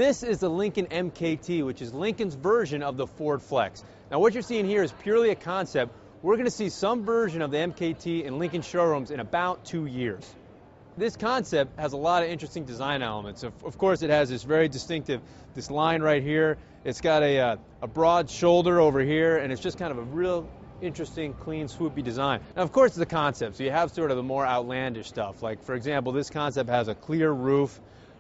This is the Lincoln MKT, which is Lincoln's version of the Ford Flex. Now what you're seeing here is purely a concept. We're going to see some version of the MKT in Lincoln showrooms in about 2 years. This concept has a lot of interesting design elements. Of course, it has this very distinctive, this line right here. It's got a broad shoulder over here, and it's just kind of a real interesting, clean, swoopy design. Now, of course, it's a concept, so you have sort of the more outlandish stuff. Like, for example, this concept has a clear roof,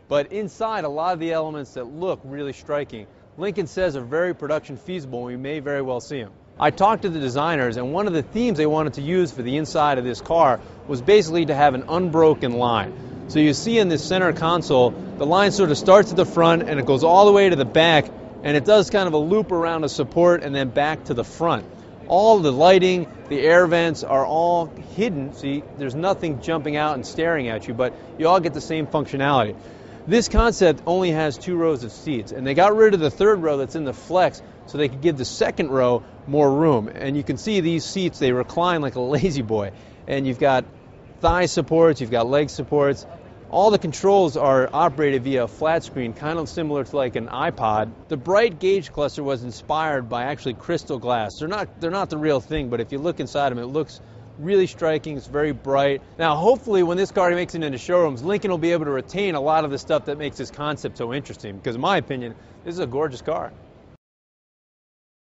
but inside, a lot of the elements that look really striking, Lincoln says are very production feasible, and we may very well see them. I talked to the designers, and one of the themes they wanted to use for the inside of this car was basically to have an unbroken line. So you see in this center console, the line sort of starts at the front and it goes all the way to the back, and it does kind of a loop around a support and then back to the front. All the lighting, the air vents are all hidden. See, there's nothing jumping out and staring at you, but you all get the same functionality. This concept only has 2 rows of seats, and they got rid of the 3rd row that's in the Flex so they could give the 2nd row more room. And you can see these seats, they recline like a lazy boy. And you've got thigh supports, you've got leg supports. All the controls are operated via a flat screen, kind of similar to like an iPod. The bright gauge cluster was inspired by actually crystal glass. They're not the real thing, but if you look inside them, it looks really striking. It's very bright. Now, hopefully, when this car makes it into showrooms, Lincoln will be able to retain a lot of the stuff that makes this concept so interesting, because in my opinion, this is a gorgeous car.